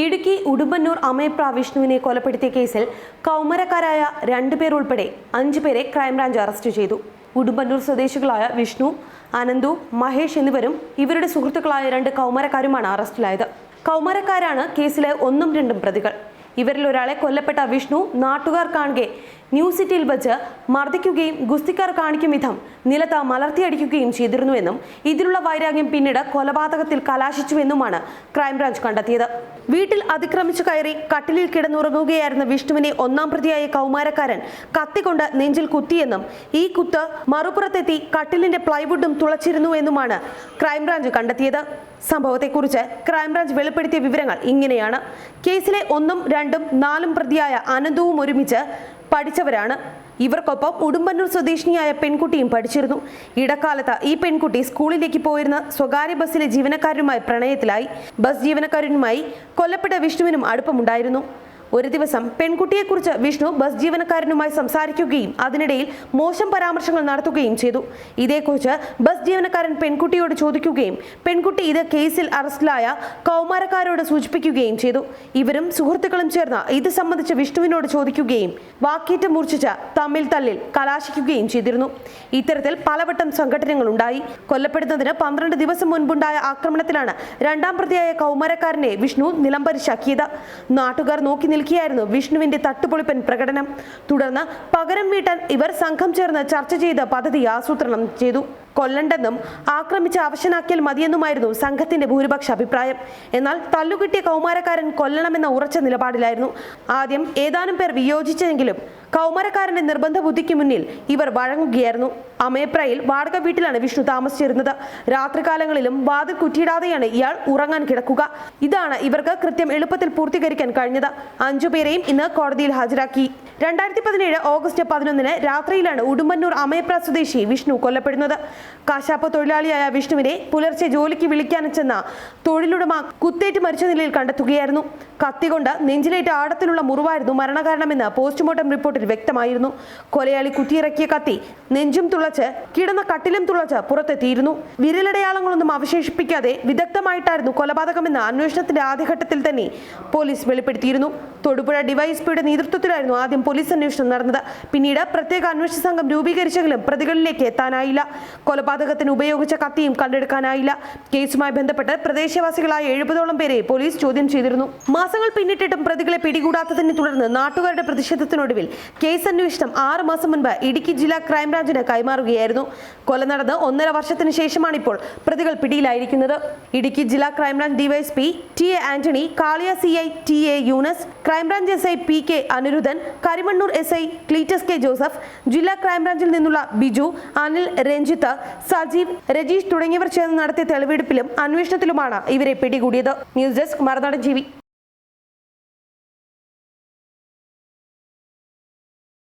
ഇടുക്കി ഉടുമ്പന്നൂർ അമേപ്ര വിഷ്ണുവിനെ കൊലപ്പെടുത്തിയ കേസിൽ കൗമരക്കാരായ 2 പേർ ഉൾപ്പെടെ 5 പേരെ ക്രൈംബ്രാഞ്ച് അറസ്റ്റ് ചെയ്തു. ഉടുമ്പന്നൂർ സ്വദേശികളായ വിഷ്ണു, അനന്തു, മഹേഷ് എന്നിവരും ഇവരുടെ സുഹൃത്തുക്കളായ 2 കൗമരക്കാരുമാണ് അറസ്റ്റിലായത്. കൗമരക്കാരാണ് കേസിലെ 1ഉം 2ഉം പ്രതികൾ. ഇവരിൽ ഒരാളെ കൊല്ലപ്പെട്ട വിഷ്ണു നാട്ടുകാർ കാണുകെ ന്യൂ സിറ്റിയിൽ വെച്ച് മർദ്ദിക്കുകയും ഗുസ്തിക്കാർ കാണിക്കും വിധം നിലത്ത് മലർത്തിയടിക്കുകയും ചെയ്തിരുന്നുവെന്നും ഇതിലുള്ള വൈരാഗ്യം പിന്നീട് കൊലപാതകത്തിൽ കലാശിച്ചുവെന്നുമാണ് ക്രൈംബ്രാഞ്ച് കണ്ടെത്തിയത്. വീട്ടിൽ അതിക്രമിച്ചു കയറി കട്ടിലിൽ കിടന്നുറങ്ങുകയായിരുന്ന വിഷ്ണുവിനെ 1ാം പ്രതിയായ കൗമാരക്കാരൻ കത്തിക്കൊണ്ട് നെഞ്ചിൽ കുത്തിയെന്നും ഈ കുത്ത് മറുപുറത്തെത്തി കട്ടിലിന്റെ പ്ലൈവുഡും തുളച്ചിരുന്നുവെന്നുമാണ് ക്രൈംബ്രാഞ്ച് കണ്ടെത്തിയത്. സംഭവത്തെക്കുറിച്ച് ക്രൈംബ്രാഞ്ച് വെളിപ്പെടുത്തിയ വിവരങ്ങൾ ഇങ്ങനെയാണ്. കേസിലെ 1ഉം 2ഉം 4ഉം പ്രതിയായ അനന്തവും ഒരുമിച്ച് പഠിച്ചവരാണ്. ഇവർക്കൊപ്പം ഉടുമ്പന്നൂർ സ്വദേശിനിയായ പെൺകുട്ടിയും പഠിച്ചിരുന്നു. ഇടക്കാലത്ത് ഈ പെൺകുട്ടി സ്കൂളിലേക്ക് പോയിരുന്ന സ്വകാര്യ ബസ്സിലെ ജീവനക്കാരനുമായി പ്രണയത്തിലായി. ബസ് ജീവനക്കാരനുമായി കൊല്ലപ്പെട്ട വിഷ്ണുവിനും അടുപ്പമുണ്ടായിരുന്നു. ഒരു ദിവസം പെൺകുട്ടിയെക്കുറിച്ച് വിഷ്ണു ബസ് ജീവനക്കാരനുമായി സംസാരിക്കുകയും അതിനിടയിൽ മോശം പരാമർശങ്ങൾ നടത്തുകയും ചെയ്തു. ഇതേക്കുറിച്ച് ബസ് ജീവനക്കാരൻ പെൺകുട്ടിയോട് ചോദിക്കുകയും പെൺകുട്ടി ഇത് കേസിൽ അറസ്റ്റിലായ കൗമാരക്കാരോട് സൂചിപ്പിക്കുകയും ചെയ്തു. ഇവരും സുഹൃത്തുക്കളും ചേർന്ന് ഇത് സംബന്ധിച്ച് വിഷ്ണുവിനോട് ചോദിക്കുകയും വാക്കേറ്റം മൂർച്ഛിച്ച് തമ്മിൽ തല്ലിൽ കലാശിക്കുകയും ചെയ്തിരുന്നു. ഇത്തരത്തിൽ പലവട്ടം സംഘടനകൾ ഉണ്ടായി. കൊല്ലപ്പെടുന്നതിന് 12 ദിവസം മുൻപുണ്ടായ ആക്രമണത്തിലാണ് 2ാം പ്രതിയായ കൗമാരക്കാരനെ വിഷ്ണു നിലംപരിശാക്കിയത്. നാട്ടുകാർ നോക്കി നിൽക്കുകയായിരുന്നു വിഷ്ണുവിന്റെ തട്ടുപൊളിപ്പൻ പ്രകടനം. തുടർന്ന് പകരം വീട്ടാൻ ഇവർ സംഘം ചേർന്ന് ചർച്ച ചെയ്ത് പദ്ധതി ആസൂത്രണം ചെയ്തു. കൊല്ലണ്ടെന്നും ആക്രമിച്ച് അവശനാക്കിയാൽ മതിയെന്നുമായിരുന്നു സംഘത്തിന്റെ ഭൂരിപക്ഷ അഭിപ്രായം. എന്നാൽ തല്ലുകിട്ടിയ കൗമാരക്കാരൻ കൊല്ലണമെന്ന ഉറച്ച നിലപാടിലായിരുന്നു. ആദ്യം ഏതാനും പേർ വിയോജിച്ചെങ്കിലും കൗമാരക്കാരന്റെ നിർബന്ധ ബുദ്ധിക്ക് മുന്നിൽ ഇവർ വഴങ്ങുകയായിരുന്നു. അമേപ്രയിൽ വാടക വീട്ടിലാണ് വിഷ്ണു താമസിച്ചിരുന്നത്. രാത്രികാലങ്ങളിലും വാതിൽ കുറ്റിയിടാതെയാണ് ഇയാൾ ഉറങ്ങാൻ കിടക്കുക. ഇതാണ് ഇവർക്ക് കൃത്യം എളുപ്പത്തിൽ പൂർത്തീകരിക്കാൻ കഴിഞ്ഞത്. 5 പേരെയും ഇന്ന് കോടതിയിൽ ഹാജരാക്കി. 2017 ഓഗസ്റ്റ് 11 രാത്രിയിലാണ് ഉടുമ്പന്നൂർ അമേപ്ര സ്വദേശി വിഷ്ണു കൊല്ലപ്പെടുന്നത്. കാശാപ്പ് തൊഴിലാളിയായ വിഷ്ണുവിനെ പുലർച്ചെ ജോലിക്ക് വിളിക്കാൻ ചെന്ന തൊഴിലുടമ കുത്തേറ്റ് മരിച്ച നിലയിൽ കണ്ടെത്തുകയായിരുന്നു. കത്തികൊണ്ട് നെഞ്ചിലേറ്റ ആഴത്തിലുള്ള മുറിവായിരുന്നു മരണകാരണമെന്ന് പോസ്റ്റ്മോർട്ടം റിപ്പോർട്ടിൽ വ്യക്തമായിരുന്നു. കൊലയാളി കുത്തിയിറക്കിയ കത്തി നെഞ്ചും തുളച്ച് കിടന്ന കട്ടിലും തുളച്ച് പുറത്തെത്തിയിരുന്നു. വിരലടയാളങ്ങളൊന്നും അവശേഷിപ്പിക്കാതെ വിദഗ്ധമായിട്ടായിരുന്നു കൊലപാതകമെന്ന് അന്വേഷണത്തിന്റെ ആദ്യഘട്ടത്തിൽ തന്നെ പോലീസ് വെളിപ്പെടുത്തിയിരുന്നു. തൊടുപുഴ ഡിവൈഎസ്പിയുടെ നേതൃത്വത്തിലായിരുന്നു ആദ്യം പോലീസ് അന്വേഷണം നടന്നത്. പിന്നീട് പ്രത്യേക അന്വേഷണ സംഘം രൂപീകരിച്ചെങ്കിലും പ്രതികളിലേക്ക് എത്താനായില്ല. കൊലപാതകത്തിന് ഉപയോഗിച്ച കത്തിയും കണ്ടെടുക്കാനായില്ല. കേസുമായി ബന്ധപ്പെട്ട് പ്രദേശവാസികളായ 70ഓളം പേരെ പോലീസ് ചോദ്യം ചെയ്തിരുന്നു. മാസങ്ങൾ പിന്നിട്ടിട്ടും പ്രതികളെ പിടികൂടാത്തതിനെ തുടർന്ന് നാട്ടുകാരുടെ പ്രതിഷേധത്തിനൊടുവിൽ കേസ് അന്വേഷണം 6 മാസം മുൻപ് ഇടുക്കി ജില്ലാ ക്രൈംബ്രാഞ്ചിന് കൈമാറുകയായിരുന്നു. കൊല നടന്ന് 1.5 വർഷത്തിന് ശേഷമാണ് ഇപ്പോൾ പ്രതികൾ പിടിയിലായിരിക്കുന്നത്. ഇടുക്കി ജില്ലാ crime branch DYSP T A. Antony, Kaliya CI T A. Yunus, crime branch SI P.K. Anirudhan, Karimannoor SI Cleetus K. Joseph, ജില്ലാ ക്രൈംബ്രാഞ്ചിൽ നിന്നുള്ള ബിജു, അനിൽ, രഞ്ജിത്ത്, സജീവ്, രജീഷ് തുടങ്ങിയവർ ചേർന്ന് നടത്തിയ തെളിവെടുപ്പിലും അന്വേഷണത്തിലുമാണ് ഇവരെ പിടികൂടിയത്. ന്യൂസ് ഡെസ്ക് മറുനാടൻ TV.